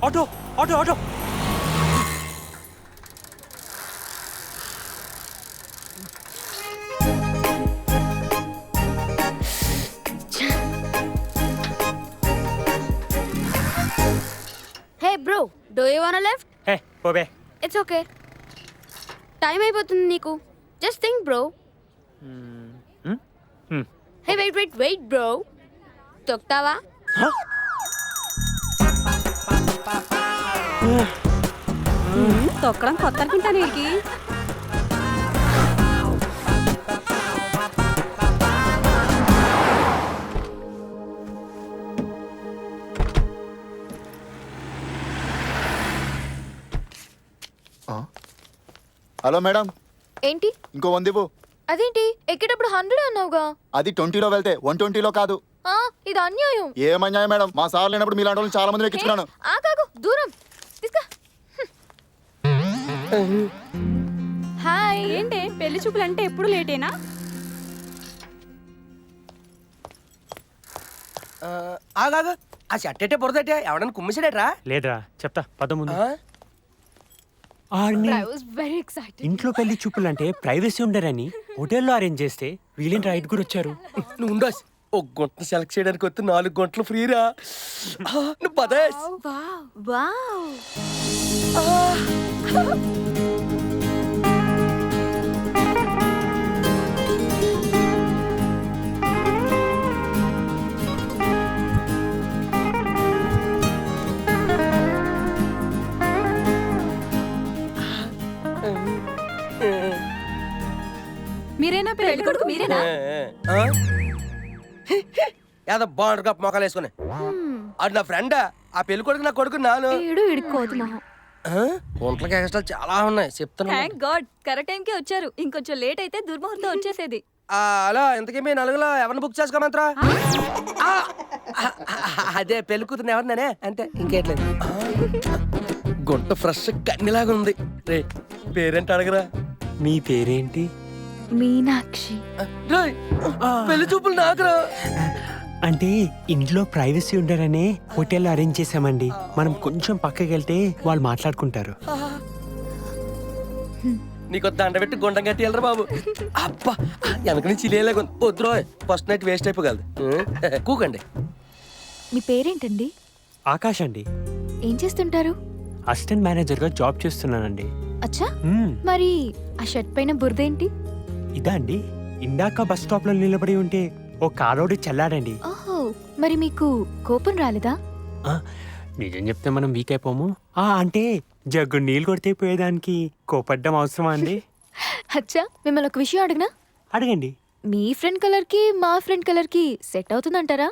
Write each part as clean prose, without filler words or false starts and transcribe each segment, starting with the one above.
Auto auto auto. Hey bro, do you want left? Hey పోబే. It's okay. Time అయిపోతుంది నీకు. Just think bro. Hey wait wait wait bro. తొక్తావా? తొక్కడం కొత్త అనుకుంటాను వీడికి. హలో మేడం, ఏంటి ఇంకో 100 ఇవ్వు. అదేంటి ఎక్కేటప్పుడు 100 అన్నావుగా? అది 20లో వెళ్తే 120లో కాదు. ఇది అన్యాయం. ఏమన్యాయం మేడం, మా సార్ లేనప్పుడు మీలాంటి వాళ్ళు చాలా మంది ఎక్కించుకున్నాను. ఆగాగు, దూరం తీసుకో. హాయ్. ఏంటి పెళ్లి చూపులు అంటే ఎప్పుడు లేటేనా? ఆగాగు, ఆ షర్ట్ అంటే బురదటే ఎవడన్నా కుమ్మిసాడేట్రా? లేదురా చెప్తా పద ముందు. I was very excited. ఇంట్లో పెళ్లి చూపులు అంటే ప్రైవసీ ఉండరని హోటల్లో అరేంజ్ చేస్తే వీళ్ళేంటి రైట్ కూడా వచ్చారు. నువ్వు ఉండోస్, ఒక గుంట సెలెక్ట్ చేయడానికి వస్తే 4 గంటలు ఫ్రీరా. నువ్వు పదేస్. వావ్. మీరేనా పెళ్లి కొడుకు? మీరేనా? ఏదో బాండర్ కప్ మొక్కలు వేసుకుని అది నా ఫ్రెండ్. ఆ పెళ్లి కొడుకు నా కొడుకు నాను. ఏడు ఇడుకోదు మొహం. ఒంట్లకి ఎక్స్ట్రా చాలా ఉన్నాయి చెప్తున్నా. థ్యాంక్ గాడ్ కరెక్ట్ టైంకి వచ్చారు. ఇంకొంచెం లేట్ అయితే దుర్ముహూర్తం వచ్చేసేది. అలా ఇంతకీ మీ నలుగులో ఎవరిని బుక్ చేసుకోమంటారా? అదే పెళ్లి కూతురు ఎవరినే అంటే ఇంకేట్లేదు. గుంట ఫ్రెష్ కన్నిలాగా ఉంది. రే పేరేంటి అడగరా? మీ పేరేంటి? మీనాక్షి. రేయ్, పెళ్లి చూపులు నాకురా. అంటే ఇంట్లో ప్రైవసీ ఉండరనే హోటల్లో అరేంజ్ చేసామండి. మనం కొంచెం పక్కకి వెళ్తే వాళ్ళు మాట్లాడుకుంటారు. నీకు దండ పెట్టి గుండం కట్టి వెళ్ళరా బాబు. అబ్బా వెనక నుంచి ఇలేలాగా వద్దురో, ఫస్ట్ నైట్ వేస్ట్ అయిపోగలదు. కూకండి. మీ పేరేంటండి? ఆకాష్ అండి. ఏం చేస్తుంటారు? అసిస్టెంట్ మేనేజర్ గా జాబ్ చేస్తున్నానండి. అచ్చా, మరి ఆ షర్ట్ పైన బురదేంటి? ఇదా అండి, ఇందాక బస్ స్టాప్ లో నిలబడి ఉంటే ఓ కారోడి చల్లాడండి. ఓహో, మరి మీకు కోపం రాలేదా? నిజం చెప్తే మనం వీక్ అయిపోము. అంటే జగ్గు నీళ్ళు కొడితే పోయేదానికి కోపడ్డం అవసరమా అండి? అచ్చా, మిమ్మల్ని ఒక విషయం అడగనా? అడగండి. మీ ఫ్రెండ్ కలర్ కి మా ఫ్రెండ్ కలర్ కి సెట్ అవుతుందంటారా?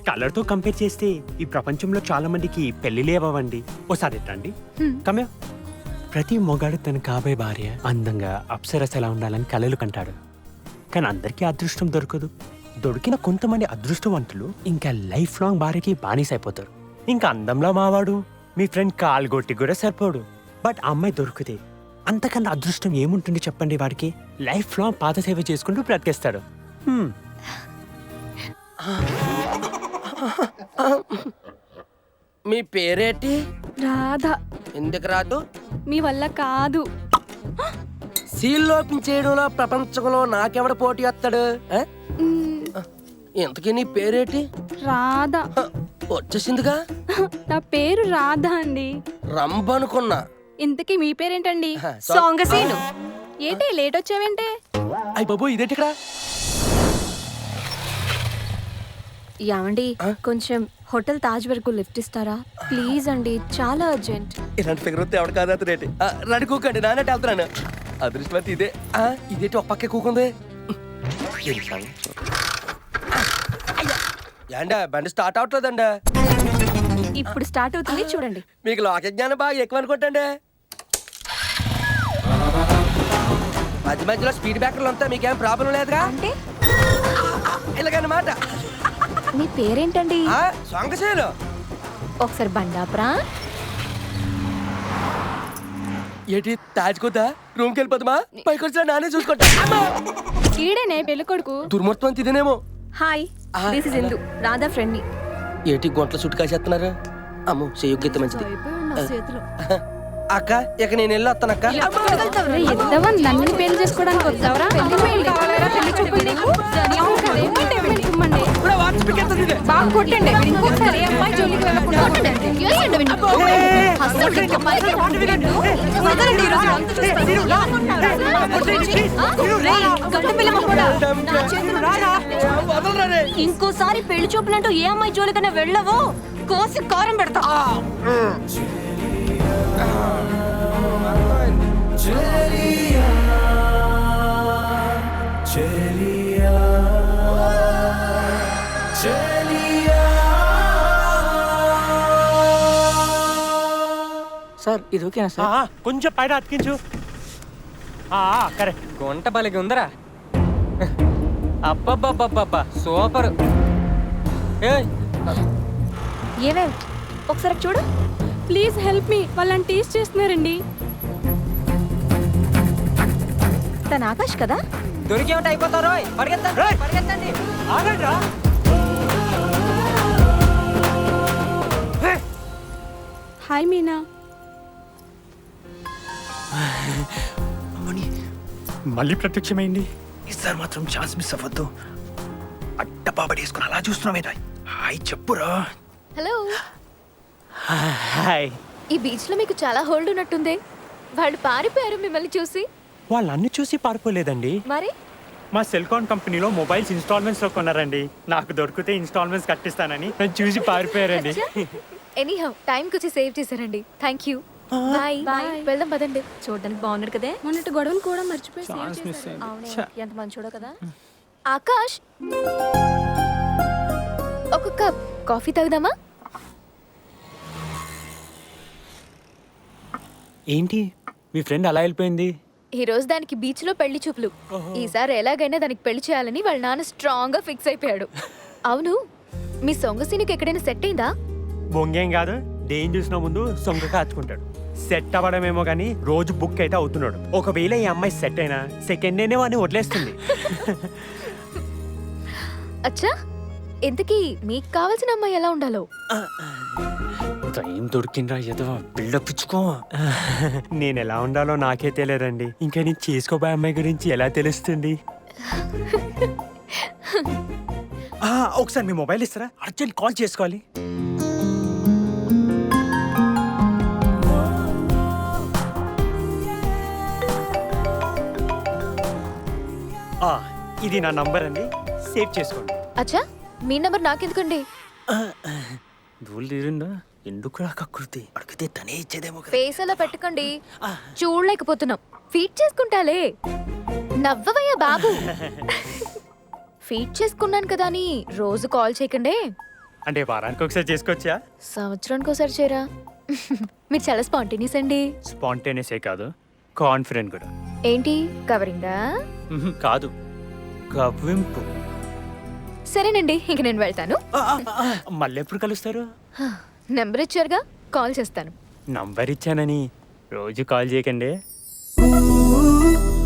కలర్ తో కంపేర్ చేస్తే ఈ ప్రపంచంలో చాలా మందికి పెళ్లిలే అవ్వండి. ఓసారి రండి. కమ్యా. ప్రతి మొగాడు తన కాబోయే భార్య అందంగా అప్సరస ఎలా ఉండాలని కలలు కంటాడు. కానీ అందరికీ అదృష్టం దొరకదు. దొరికిన కొంతమంది అదృష్టవంతులు ఇంకా లైఫ్ లాంగ్ భార్యకి బానిసైపోతారు. ఇంకా అందంలో మావాడు మీ ఫ్రెండ్ కాలు గొట్టి కూడా సరిపోడు. బట్ ఆ అమ్మాయి దొరికితే అంతకన్నా అదృష్టం ఏముంటుంది చెప్పండి? వాడికి లైఫ్ లాంగ్ పాత సేవ చేసుకుంటూ బ్రతికేస్తాడు. మీ పేరేంటి? రాధా. ఎందుకు రాదు? మీ వల్ల కాదు. సీల్ ఓపెన్ చేయడంలో ప్రపంచంలో నాకెవడ పోటీ వస్తాడు? ఇంతకీ నీ పేరేంటి? రాధా. వచ్చేసిందిగా. నా పేరు రాధా అండి. రంభ అనుకున్నా. ఇంతకీ మీ పేరేంటండి? సోంగసీను. ఏంటి లేట్ వచ్చావేంటే? అయ్య బాబు ఇదేంటి ఇక్కడ? యావండి, కొంచెం హోటల్ తాజ్ వరకు లిఫ్ట్ ఇస్తారా ప్లీజ్ అండి, చాలా అర్జెంట్. ఇలాంటి ఫిగర్ వస్తే ఎవడ కాదు అతనేటి. రెడీ కూకండి, నాన్నట్టు వెళ్తున్నాను. అదృష్టవంతి ఇదే. ఇదేంటి ఒక పక్కే కూకుంది. ఏండా బండి స్టార్ట్ అవట్లేదండి. ఇప్పుడు స్టార్ట్ అవుతుంది చూడండి. మీకు లోక జ్ఞానం బాగా ఎక్కువ అనుకుంటండి. మధ్య మధ్యలో స్పీడ్ బ్రేకర్లు అంతా మీకేం ప్రాబ్లం లేదుగా? అంటే ఇలాగన్నమాట. మీ పేరేంటండి? సొంగసేలు. ఒకసారి బండాపురా. ఏంటి తాజుకోద్దా? రూమ్కి వెళ్ళిపోతామా? పైకి వచ్చా నానే చూసుకుంటా. ఈడేనే పెళ్లి కొడుకు. దుర్మూర్తం ఇదేనేమో. Hi, this is Indu, Radha friend ని. ఏంటి గొంట్ల చుట్టు కాసేస్తున్నారు? అమ్మో చెయ్యొగ్గితే మంచిది అయిపోయాడు నా చేతిలో. అక్క ఇక నేను వెళ్ళి వస్తానక్క ఎద్దవా నన్ను పెళ్లి చేసుకోవడానికి వచ్చావరా పెళ్లి కావాలరా పెళ్లి చూపులు నీకు బాగా కొట్టండి ఇంకోసారి అమ్మాయి జోలికి వెళ్ళకుండా కొట్టండి అస్సలు ఇంకా పైకి రావట్లేదు. వదలండి, ఈ రోజు అంత చూస్తారు. లాగుంటారా? రేయ్, గడ్డ పిల్లమ్మ కూడా. నా చేతులు వదలరా ఇంకోసారి పెళ్లి చూపులంటూ ఏ అమ్మాయి జోలికైనా వెళ్ళవో కోసి కారం పెడతా. సార్ ఇది ఓకేనా సార్ కొంచెం పైన అతికించు. కరెక్ట్. గుంట బలిగి ఉందరా అబ్బబ్బబ్బబ్బబ్బా సూపర్. ఏమే ఒకసారి చూడు. ప్లీజ్ హెల్ప్ మీ వాళ్ళని టీస్ చేస్తున్నారండి తన ఆకాష్ కదా? దొరికే ఉంటే అయిపోతారు. పరిగెత్తండి పరిగెత్తండి. ఆగండ్రా. హాయ్ మీనా మళ్ళీ ప్రత్యక్షమైంది. ఈసారి మాత్రం ఛాన్స్ మిస్ అవ్వద్దు. అట్ట బాబడేసుకుని అలా చూస్తున్నావేరా? హాయ్ చెప్పురా. Hello, hi. ఈ బీచ్ లో మీకు చాలా హోల్డ్ ఉన్నట్టుంది. వాళ్ళు పారిపోయారు మిమ్మల్ని చూసి. వాళ్ళు అన్ని చూసి పారిపోలేదండి. మరి మా సెల్కాన్ కంపెనీలో మొబైల్స్ ఇన్స్టాల్మెంట్స్ లో కొన్నారండి. నాకు దొరికితే ఇన్స్టాల్మెంట్స్ కట్టిస్తానని నన్ను చూసి పారిపోయారండి. ఎనీహౌ టైంకి వచ్చి సేవ్ చేశారండి. Thank you. Bye bye. వెళ్దాం పదండి. చూడడానికి బాగున్నాడు కదే. మొన్నటి గొడవను కూడా మర్చిపోయి ఛాన్స్ మిస్ అయింది. అవునే, ఎంత మంచోడో కదా. ఆకాష్, ఒక కప్ కాఫీ తాగుదామా? ఏంటి మీ ఫ్రెండ్ అలా వెళ్ళిపోయింది? ఈ రోజు దానికి బీచ్ లో పెళ్లి చూపులు. ఈసారి ఎలాగైనా దానికి పెళ్లి చేయాలని వాళ్ళ నాన్న స్ట్రాంగ్ గా ఫిక్స్ అయిపోయాడు. అవును, మీ సొంగ సీనుకి ఎక్కడైనా సెట్ అయిందా? బొంగేం కాదు, దేని చూసిన ముందు సొంగ కాచుకుంటాడు. సెట్ అవ్వడమేమో కానీ రోజు బుక్ అయితే అవుతున్నాడు. ఒకవేళ ఈ అమ్మాయి సెట్ అయినా సెకండ్ డేనే వాడిని వదిలేస్తుంది. అచ్చా, ఇంతకీ మీకు కావాల్సిన అమ్మాయి ఎలా ఉండాలో? ఏం దొరికిందా ఏదో బిల్డప్ ఇచ్చుకో. నేను ఎలా ఉండాలో నాకే తెలియదండి. ఇంకా నేను చేసుకోబోయే అమ్మాయి గురించి ఎలా తెలుస్తుంది? ఒకసారి మీ మొబైల్ ఇస్తారా? అర్జెంట్ కాల్ చేసుకోవాలి. ఇది నా నంబర్ అండి, సేవ్ చేసుకోండి. అచ్చా, మీ నంబర్ నాకెందుకండి? దూలు తీరిందా? ఎందుకు కకృతి అడిగితే తనే ఇచ్చేదేమో కదా. ఫేస్ అలా పెట్టకండి, చూడలేకపోతున్నాం. ఫీడ్ చేసుకుంటాలే. నవ్వవయ్యా బాబు. ఫీడ్ చేసుకున్నాను కదా అని రోజు కాల్ చేయకండి. అంటే వారానికి ఒకసారి చేసుకోవచ్చా? సంవత్సరానికి ఒకసారి చేయరా? మీరు చాలా స్పాంటేనియస్ అండి. స్పాంటేనియసే కాదు, కాన్ఫిడెంట్ కూడా. ఏంటి కవరింగా? కాదు, కవ్వింపు. సరేనండి, ఇంక నేను వెళ్తాను. మళ్ళీ ఎప్పుడు కలుస్తారు? నెంబర్ ఇచ్చారుగా, కాల్ చేస్తాను. నంబర్ ఇచ్చానని రోజు కాల్ చేయకండి.